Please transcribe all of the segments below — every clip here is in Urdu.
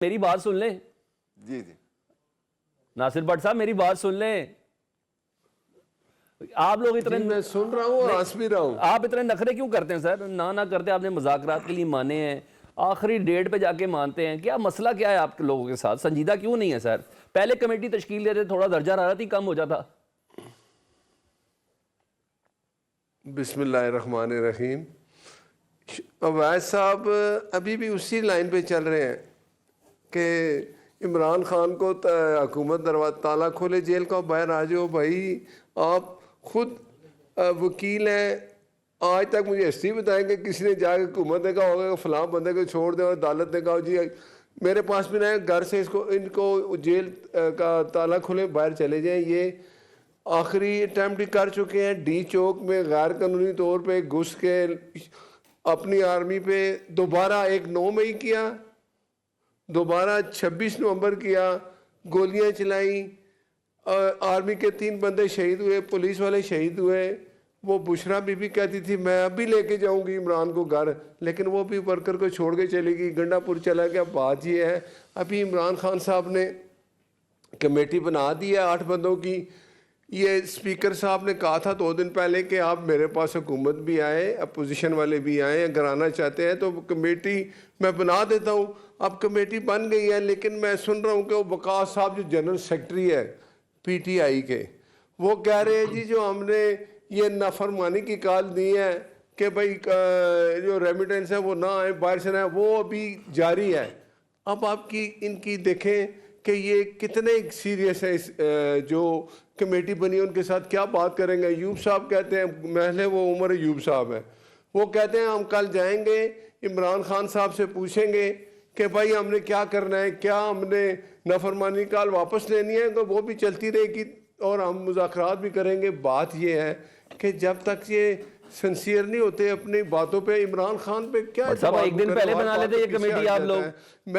میری بات سن لیں جی جی ناصر بٹ صاحب، میری بات سن لیں. آپ لوگ اتنے میں سن رہا ہوں اور ہنس بھی رہا ہوں. آپ اتنے نخرے کیوں کرتے ہیں سر؟ نہ کرتے، آپ نے مذاکرات کے لیے مانے ہیں، آخری ڈیٹ پہ جا کے مانتے ہیں. کیا مسئلہ کیا ہے آپ کے لوگوں کے ساتھ؟ سنجیدہ کیوں نہیں ہے سر؟ پہلے کمیٹی تشکیل دیتے تھوڑا درجہ حرارت ہی کم ہو جاتا. بسم اللہ الرحمن الرحیم. اویس صاحب ابھی بھی اسی لائن پہ چل رہے ہیں کہ عمران خان کو حکومت دروازہ تالا کھولے جیل کا، باہر آ جاؤ. بھائی آپ خود وکیل ہیں، آج تک مجھے ہسٹری بتائیں کہ کسی نے جا کے حکومت نے کہا ہوگا کہ فلاں بندے کو چھوڑ دیں، اور عدالت نے کہا جی میرے پاس بھی نہ گھر سے ان کو جیل کا تالا کھولے باہر چلے جائیں. یہ آخری اٹیمپٹ ہی کر چکے ہیں. ڈی چوک میں غیر قانونی طور پہ گھس کے اپنی آرمی پہ دوبارہ 9 مئی کیا، دوبارہ 26 نومبر کیا، گولیاں چلائیں. آرمی کے 3 بندے شہید ہوئے، پولیس والے شہید ہوئے. وہ بشرا بی بی کہتی تھی میں ابھی لے کے جاؤں گی عمران کو گھر، لیکن وہ بھی ورکر کو چھوڑ کے چلے گی، گنڈا پور چلا گیا. بات یہ ہے ابھی عمران خان صاحب نے کمیٹی بنا دی ہے 8 بندوں کی. یہ اسپیکر صاحب نے کہا تھا 2 دن پہلے کہ آپ میرے پاس حکومت بھی آئے، اپوزیشن والے بھی آئے، اگر آنا چاہتے ہیں تو کمیٹی میں بنا دیتا ہوں. اب کمیٹی بن گئی ہے، لیکن میں سن رہا ہوں کہ وہ وقاص صاحب جو جنرل سیکرٹری ہے پی ٹی آئی کے، وہ کہہ رہے ہیں جی جو ہم نے یہ نافرمانی کی کال دی ہے کہ بھائی جو ریمیٹنس ہے وہ نہ آئے، باہر سے نہ آئے، وہ ابھی جاری ہے. اب آپ ان کی دیکھیں کہ یہ کتنے سیریس ہے. جو کمیٹی بنی ان کے ساتھ کیا بات کریں گے. ایوب صاحب کہتے ہیں، محلے وہ عمر ایوب صاحب ہیں، وہ کہتے ہیں ہم کل جائیں گے عمران خان صاحب سے پوچھیں گے کہ بھائی ہم نے کیا کرنا ہے، کیا ہم نے نافرمانی کال واپس لینی ہے، کہ وہ بھی چلتی رہے گی اور ہم مذاکرات بھی کریں گے. بات یہ ہے کہ جب تک یہ سنسیئر نہیں ہوتے اپنی باتوں پہ، عمران خان پہ کیا ایک دن پہلے بنا لیتے یہ کمیٹی آپ لوگ،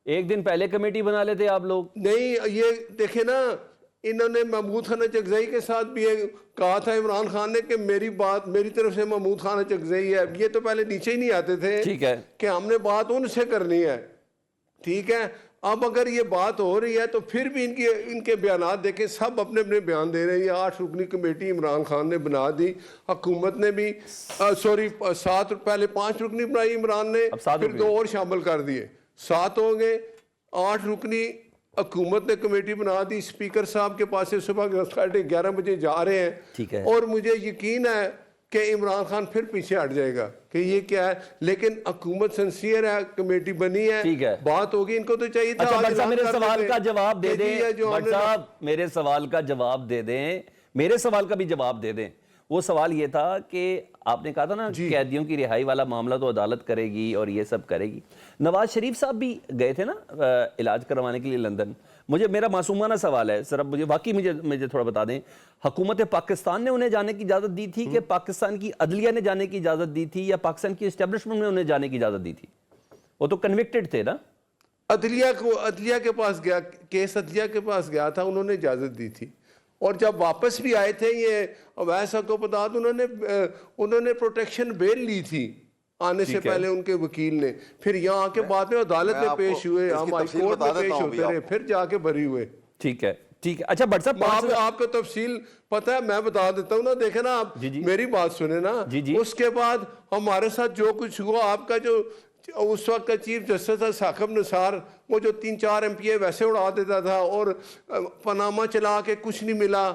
ایک دن پہلے کمیٹی بنا لیتے آپ لوگ. نہیں یہ دیکھیں نا، انہوں نے محمود خانہ چکزئی کے ساتھ بھی کہا تھا عمران خان نے کہ میری بات میری طرف سے محمود خانہ چکزئی ہے. یہ تو پہلے نیچے ہی نہیں آتے تھے کہ ہم نے بات ان سے کرنی ہے. ٹھیک ہے، اب اگر یہ بات ہو رہی ہے تو پھر بھی ان کے بیانات دیکھیں، سب اپنے اپنے بیان دے رہے ہیں. یہ 8 رکنی کمیٹی عمران خان نے بنا دی، حکومت نے بھی پہلے 5 رکنی بنائی عمران نے، پھر 2 اور شامل کر دیے، 7 ہو گئے. 8 رکنی حکومت نے کمیٹی بنا دی. اسپیکر صاحب کے پاس سے صبح 11 بجے جا رہے ہیں، اور مجھے یقین ہے کہ عمران خان پھر پیچھے ہٹ جائے گا کہ یہ کیا ہے. لیکن حکومت سنسیئر ہے، کمیٹی بنی ہے، بات ہوگی. ان کو تو چاہیے تھا میرے سوال کا جواب دے دیں. بٹ صاحب میرے سوال کا جواب دے دیں، میرے سوال کا بھی جواب دے دیں. وہ سوال یہ تھا کہ آپ نے کہا تھا نا قیدیوں کی رہائی والا معاملہ تو عدالت کرے گی اور یہ سب کرے گی. نواز شریف صاحب بھی گئے تھے نا علاج کروانے کے لیے لندن. میرا معصومانہ سوال ہے سر، مجھے تھوڑا بتا دیں، حکومت پاکستان نے انہیں جانے کی اجازت دی تھی کہ پاکستان کی عدلیہ نے جانے کی اجازت دی تھی، یا پاکستان کی اسٹیبلشمنٹ نے انہیں جانے کی اجازت دی تھی؟ وہ تو کنوکٹڈ تھے نا. عدلیہ کے پاس گیا، کیس عدلیہ کے پاس گیا تھا، انہوں نے اجازت دی تھی. اور جب واپس بھی آئے تھے یہ اویس کو بتا دو، انہوں نے پروٹیکشن بیل لی تھی آنے سے پہلے ان کے وکیل نے. پھر یہاں کے بعد میں عدالت میں پیش ہوئے، ہم ہائی کورٹ میں پیش ہوتے رہے، پھر جا کے بری ہوئے. ٹھیک ہے اچھا بٹ صاحب آپ کو تفصیل پتہ ہے، میں بتا دیتا ہوں نا. دیکھیں نا، آپ میری بات سنیں نا. اس کے بعد ہمارے ساتھ جو کچھ ہوا، آپ کا جو اس وقت کا چیف جسٹس تھا ثاقب نثار، وہ جو 3-4 ایم پی اے ویسے اڑا دیتا تھا اور پاناما چلا کے کچھ نہیں ملا.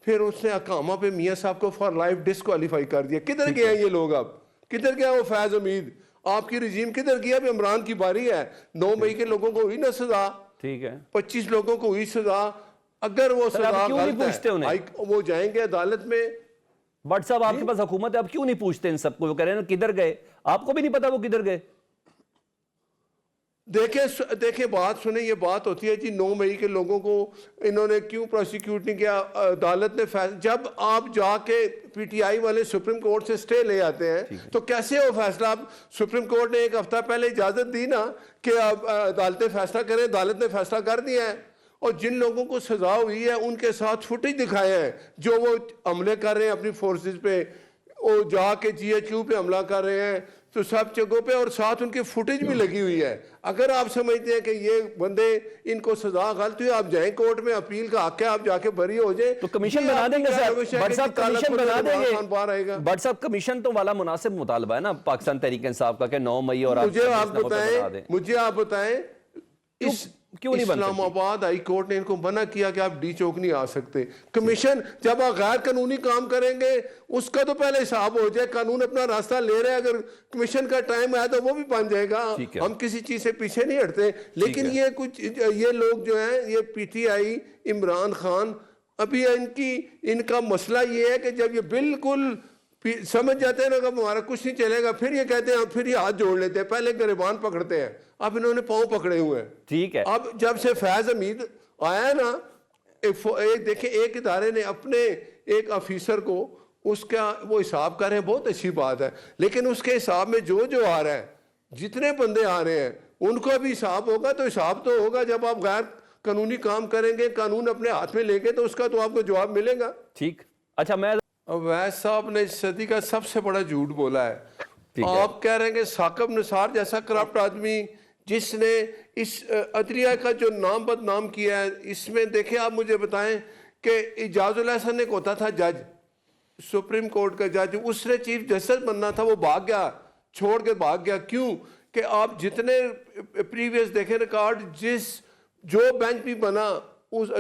پھر اس نے اقامہ پہ میاں صاحب کو فار لائف ڈسکوالیفائی کر دیا. کدھر گئے ہیں یہ لوگ؟ اب کدھر گیا وہ فیض حمید؟ آپ کی رجیم کدھر گیا؟ اب عمران کی باری ہے. 9 مئی کے لوگوں کو ہوئی نا سزا، ٹھیک ہے، 25 لوگوں کو ہوئی سزا. اگر وہ سزا غلط ہے وہ جائیں گے عدالت میں. بٹ صاحب آپ کے پاس حکومت ہے، اب کیوں نہیں پوچھتے ان سب کو؟ وہ کہہ رہے ہیں کدھر گئے، آپ کو بھی نہیں پتا وہ کدھر گئے. دیکھیں بات سنیں، یہ بات ہوتی ہے جی 9 مئی کے لوگوں کو انہوں نے کیوں پروسیکیوٹ نہیں کیا. عدالت نے جب آپ جا کے پی ٹی آئی والے سپریم کورٹ سے سٹے لے آتے ہیں تو کیسے ہو فیصلہ؟ اب سپریم کورٹ نے 1 ہفتہ پہلے اجازت دی نا کہ آپ عدالتیں فیصلہ کریں، عدالت نے فیصلہ کر دیا ہے. اور جن لوگوں کو سزا ہوئی ہے ان کے ساتھ فوٹیج دکھائے ہیں، جو وہ حملے کر رہے ہیں اپنی فورسز پہ، وہ جا کے جی ایچ یو پہ حملہ کر رہے ہیں، تو سب جگہوں پہ اور ساتھ ان کی فوٹیج بھی لگی ہوئی ہے. اگر آپ سمجھتے ہیں کہ یہ بندے ان کو سزا غلط ہوئی, آپ جائیں کورٹ میں, اپیل کا حق ہے, آپ جا کے بری ہو جائیں. تو کمیشن بنا دیں گے سر, بٹ صاحب کمیشن بنا دیں گے. بٹ صاحب کمیشن تو والا مناسب مطالبہ ہے نا پاکستان تحریک انصاف کا کہ 9 مئی اور مجھے آپ بتائیں اسلام آباد ہائی کورٹ نے ان کو منع کیا کہ آپ ڈی چوک نہیں آ سکتے. کمیشن جب آپ غیر قانونی کام کریں گے اس کا تو پہلے حساب ہو جائے. قانون اپنا راستہ لے رہے ہیں, اگر کمیشن کا ٹائم آیا تو وہ بھی بن جائے گا. ہم کسی چیز سے پیچھے نہیں ہٹتے. لیکن یہ لوگ جو ہیں, یہ P T I, Imran Khan, ابھی ان کا مسئلہ یہ ہے کہ جب یہ بالکل سمجھ جاتے ہیں نا کہ ہمارا کچھ نہیں چلے گا, پھر یہ کہتے ہیں, پھر یہ ہاتھ جوڑ لیتے ہیں. پہلے گریبان پکڑتے ہیں, اب انہوں نے پاؤں پکڑے ہوئے ہیں. ٹھیک ہے. اب جب سے فیض حمید آیا نا, دیکھیں ایک ادارے نے اپنے ایک آفیسر کو اس کا وہ حساب کر رہے ہیں, بہت اچھی بات ہے, لیکن اس کے حساب میں جو آ رہا ہے, جتنے بندے آ رہے ہیں ان کو بھی حساب ہوگا. تو حساب تو ہوگا جب آپ غیر قانونی کام کریں گے, قانون اپنے ہاتھ میں لیں گے, تو اس کا تو آپ کو جواب ملے گا. ٹھیک. اچھا, میں اویس صاحب نے صدی کا سب سے بڑا جھوٹ بولا ہے. آپ کہہ رہے ہیں کہ ثاقب نثار جیسا کرپٹ آدمی جس نے اس عدلیہ کا جو نام بدنام کیا ہے, اس میں دیکھیں آپ مجھے بتائیں کہ اعجاز اللہ حسن ایک ہوتا تھا جج, سپریم کورٹ کا جج, اس نے چیف جسٹس بننا تھا, وہ بھاگ گیا, چھوڑ کے بھاگ گیا. کیوں کہ آپ جتنے پریویس دیکھیں ریکارڈ, جو بینچ بھی بنا,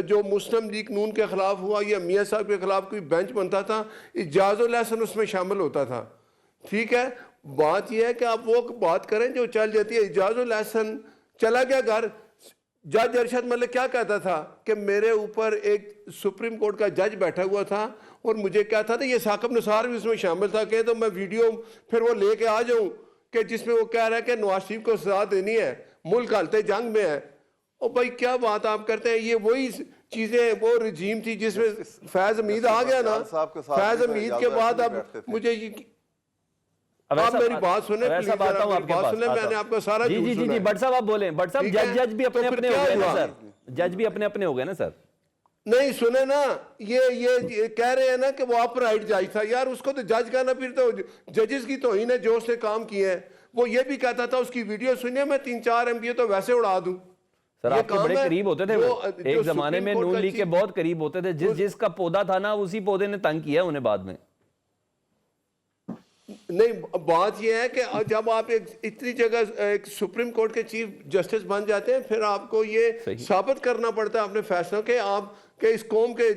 جو مسلم لیگ نون کے خلاف ہوا یا میاں صاحب کے خلاف کوئی بینچ بنتا تھا, اعجاز اللہ حسن اس میں شامل ہوتا تھا. ٹھیک ہے, بات یہ ہے کہ آپ وہ بات کریں جو چل جاتی ہے. اعجاز اللہ حسن چلا گیا گھر. جج ارشد ملک کیا کہتا تھا کہ میرے اوپر ایک سپریم کورٹ کا جج بیٹھا ہوا تھا اور مجھے کہتا تھا, یہ ثاقب نثار بھی اس میں شامل تھا, کہ تو میں ویڈیو پھر وہ لے کے آ جاؤں کہ جس میں وہ کہہ رہا ہے کہ نواز شریف کو سزا دینی ہے, ملک حالت جنگ میں ہے. او بھائی کیا بات آپ کرتے ہیں. یہ وہی چیزیں, وہ رجیم تھی جس میں فیض حمید آ گیا نا. فیض حمید کے بعد اب مجھے آپ میری بات سنیں, میں نے آپ کا سارا جھوٹ سنا ہے. بٹ صاحب آپ بولیں. بٹ صاحب جج بھی اپنے اپنے ہو گئے نا سر, جج بھی اپنے اپنے ہو گئے نا سر. نہیں سنیں نا, یہ کہہ رہے ہیں نا کہ وہ اپ رائٹ جج تھا. یار اس کو تو جج کہنا, پھر تو ججز کی توہین ہے جو اس نے کام کیے ہیں. وہ یہ بھی کہتا تھا, اس کی ویڈیو سنیے, میں 3-4 MB تو ویسے اڑا دوں. سر آپ کے بڑے قریب ہوتے تھے, وہ ایک زمانے میں نون لیگ کے بہت قریب ہوتے تھے. جس کا پودا تھا نا, اسی پودے نے تنگ کیا انہیں بعد میں. نہیں, بات یہ ہے کہ جب آپ اتنی جگہ ایک سپریم کورٹ کے چیف جسٹس بن جاتے ہیں, پھر آپ کو یہ ثابت کرنا پڑتا ہے اپنے فیصلوں کہ آپ کہ اس قوم کے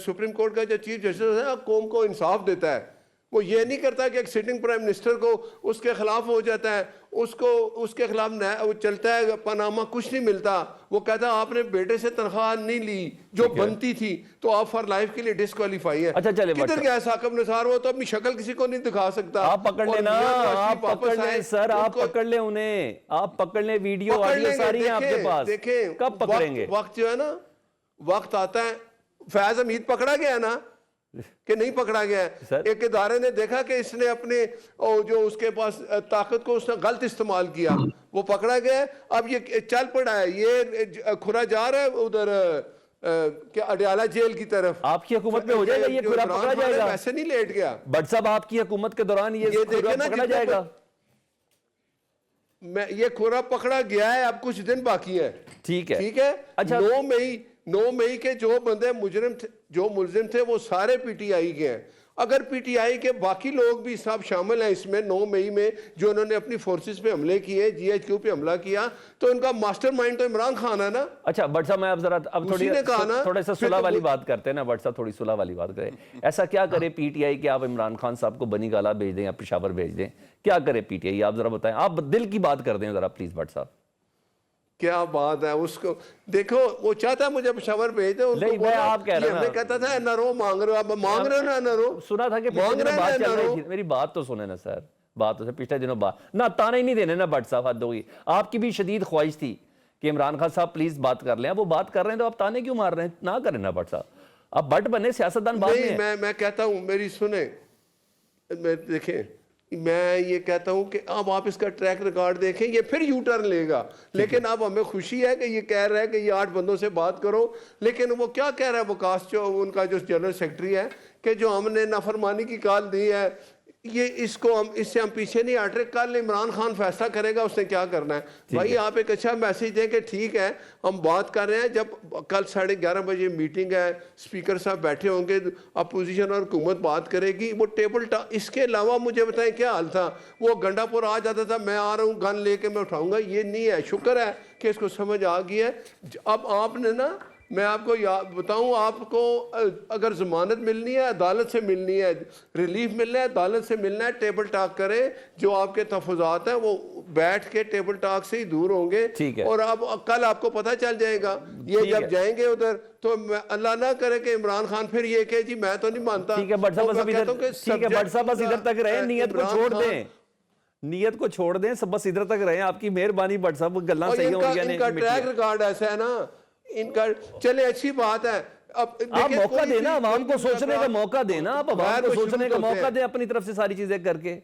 سپریم کورٹ کا جو چیف جسٹس ہے قوم کو انصاف دیتا ہے. وہ یہ نہیں کرتا کہ ایک سٹنگ پرائم منسٹر کو اس کے خلاف ہو جاتا ہے, اس کے خلاف وہ چلتا ہے پاناما, کچھ نہیں ملتا. وہ کہتا ہے آپ نے بیٹے سے تنخواہ نہیں لی جو بنتی تھی, تو آپ فار لائف کے لیے ڈسکوالیفائی ہے. اچھا چلے, کدھر گیا ثاقب نثار؟ وہ تو اپنی شکل کسی کو نہیں دکھا سکتا. آپ پکڑ لیں نا, آپ پکڑ لیں سر, آپ پکڑ لیں انہیں, آپ پکڑ لیں. ویڈیو آڈیو ساری ہیں آپ کے پاس, دیکھیں کب پکڑیں گے؟ وقت جو ہے نا, وقت آتا ہے. فیض حمید پکڑا گیا نا کہ نہیں پکڑا گیا ہے؟ ایک ادارے نے دیکھا کہ اس نے اپنے جو اس کے پاس طاقت کو اس نے غلط استعمال کیا, وہ پکڑا گیا ہے. اب یہ چل پڑا ہے, یہ کھرا جا رہا ہے ادھر اڈیالہ جیل کی طرف. آپ کی حکومت میں ہو جائے گا یہ کھرا پکڑا جائے گا؟ ویسے نہیں لیٹ گیا. بٹ صاحب آپ کی حکومت کے دوران یہ کھرا پکڑا جائے گا؟ یہ کھرا پکڑا گیا ہے, اب کچھ دن باقی ہے. ٹھیک ہے, ٹھیک ہے. 9 مئی کے جو بندے مجرم تھے, جو ملزم تھے, وہ سارے پی ٹی آئی کے ہیں. اگر پی ٹی آئی کے باقی لوگ بھی سب شامل ہیں اس میں 9 مئی میں, جو انہوں نے اپنی فورسز پہ حملے کیے, جی ایچ کیو پہ حملہ کیا, تو ان کا ماسٹر مائنڈ تو عمران خان ہے نا. اچھا بٹ صاحب, میں اب تھوڑے سا صلح والی بات کرتے ہیں نا. بٹ صاحب تھوڑی صلح والی بات کریں. ایسا کیا کرے پی ٹی آئی کہ آپ عمران خان صاحب کو بنی گالہ بھیج دیں یا پشاور بھیج دیں؟ کیا کرے پی ٹی آئی, آپ ذرا بتائیں. آپ دل کی بات کر دیں ذرا پلیز بٹ صاحب. کیا بات ہے, اس کو دیکھو, وہ چاہتا ہے مجھے پشاور بھیج دیں. نہیں, میں آپ کہہ رہا ہوں, کہتا تھا NRO مانگ رہے ہو, آپ مانگ رہے ہو نا NRO. سنا تھا کہ پچھلے دنوں بات چل رہی تھی, میری بات تو سنیں نا سر, بات تو پچھلے دنوں بات نہ تانے ہی نہیں دینے نا. بٹ صاحب حد ہوگی. آپ کی بھی شدید خواہش تھی کہ عمران خان صاحب پلیز بات کر لیں. وہ بات کر رہے ہیں تو آپ تانے کیوں مار رہے ہیں؟ نہ کریں نا بٹ صاحب, آپ بٹ بنے, سیاستدان بعد میں. نہیں, میں کہتا ہوں, میری سنیں, دیکھیں, میں یہ کہتا ہوں کہ اب آپ اس کا ٹریک ریکارڈ دیکھیں, یہ پھر یو ٹرن لے گا. لیکن اب ہمیں خوشی ہے کہ یہ کہہ رہا ہے کہ یہ 8 بندوں سے بات کرو. لیکن وہ کیا کہہ رہا ہے وکاس, جو ان کا جو جنرل سیکرٹری ہے, کہ جو ہم نے نافرمانی کی کال دی ہے, یہ اس سے ہم پیچھے نہیں ہٹ رہے. کل عمران خان فیصلہ کرے گا اس نے کیا کرنا ہے. بھائی آپ ایک اچھا میسج دیں کہ ٹھیک ہے ہم بات کر رہے ہیں, جب کل 11:30 بجے میٹنگ ہے, اسپیکر صاحب بیٹھے ہوں گے, اپوزیشن اور حکومت بات کرے گی, وہ ٹیبل ٹاک. اس کے علاوہ مجھے بتائیں کیا حال تھا, وہ گنڈا پور آ جاتا تھا میں آ رہا ہوں گن لے کے میں اٹھاؤں گا, یہ نہیں ہے. شکر ہے کہ اس کو سمجھ آ گئی ہے. اب آپ نے نا, میں آپ کو بتاؤں, آپ کو اگر ضمانت ملنی ہے عدالت سے ملنی ہے, ریلیف ملنا ہے عدالت سے ملنا ہے, ٹیبل ٹاک کریں. جو آپ کے تحفظات ہیں وہ بیٹھ کے ٹیبل ٹاک سے ہی دور ہوں گے, اور آپ کل آپ کو پتہ چل جائے گا. یہ جب جائیں گے ادھر تو اللہ نہ کرے کہ عمران خان پھر یہ کہ جی میں تو نہیں مانتا. ٹھیک ہے بٹ صاحب بس ادھر تک رہے, نیت کو چھوڑ دیں, نیت کو چھوڑ دیں, بس ادھر تک رہیں. آپ کی مہربانی بٹ صاحب, گلاں صحیح ہوں گی. ان کا ٹریک ریکارڈ ایسا ہے نا, ان کا چلے اچھی بات ہے. آپ موقع دینا عوام کو سوچنے کا موقع دینا, آپ عوام کو سوچنے کا موقع دیں اپنی طرف سے ساری چیزیں کر کے.